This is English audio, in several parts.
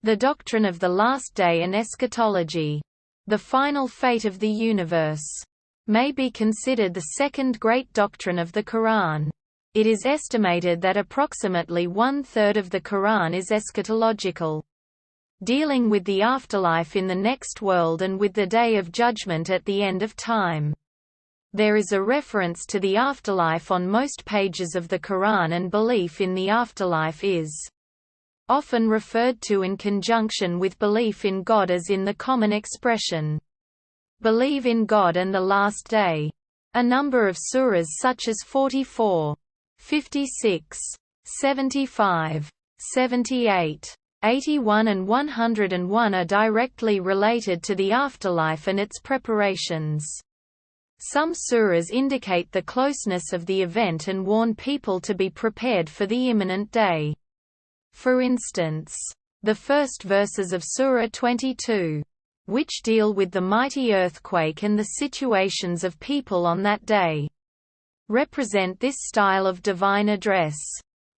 The doctrine of the last day and eschatology, the final fate of the universe, may be considered the second great doctrine of the Quran. It is estimated that approximately one-third of the Quran is eschatological, dealing with the afterlife in the next world and with the Day of Judgment at the end of time. There is a reference to the afterlife on most pages of the Quran, and belief in the afterlife is often referred to in conjunction with belief in God, as in the common expression, "Believe in God and the Last Day." A number of surahs such as 44, 56, 75, 78, 81 and 101 are directly related to the afterlife and its preparations. Some surahs indicate the closeness of the event and warn people to be prepared for the imminent day. For instance, the first verses of Surah 22, which deal with the mighty earthquake and the situations of people on that day, represent this style of divine address.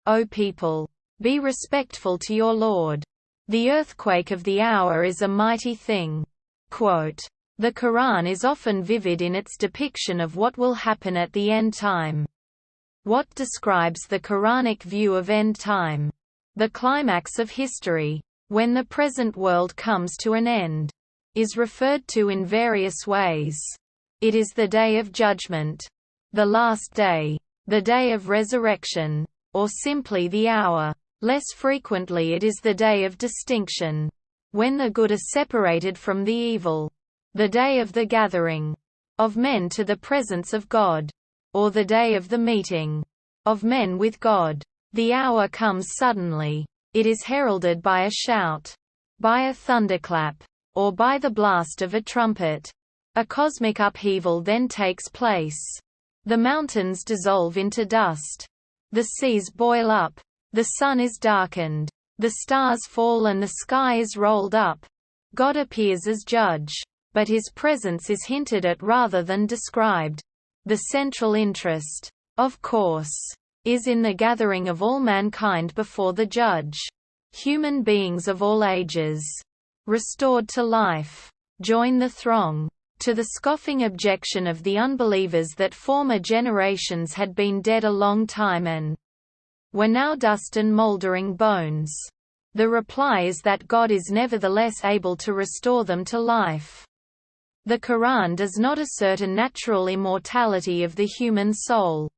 O people, be respectful to your Lord. The earthquake of the hour is a mighty thing. Quote, the Quran is often vivid in its depiction of what will happen at the end time. What describes the Quranic view of end time? The climax of history, when the present world comes to an end, is referred to in various ways. It is the Day of Judgment, the Last Day, the Day of Resurrection, or simply the hour. Less frequently it is the Day of Distinction, when the good are separated from the evil, the Day of the Gathering of men to the presence of God, or the Day of the Meeting of men with God. The hour comes suddenly. It is heralded by a shout, by a thunderclap, or by the blast of a trumpet. A cosmic upheaval then takes place. The mountains dissolve into dust. The seas boil up. The sun is darkened. The stars fall and the sky is rolled up. God appears as judge, but his presence is hinted at rather than described. The central interest, of course, is in the gathering of all mankind before the judge. Human beings of all ages, restored to life, join the throng. To the scoffing objection of the unbelievers that former generations had been dead a long time and were now dust and moldering bones, the reply is that God is nevertheless able to restore them to life. The Quran does not assert a natural immortality of the human soul.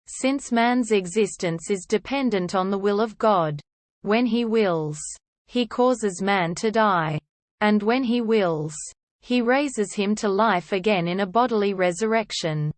Since man's existence is dependent on the will of God, when he wills, he causes man to die. And when he wills, he raises him to life again in a bodily resurrection.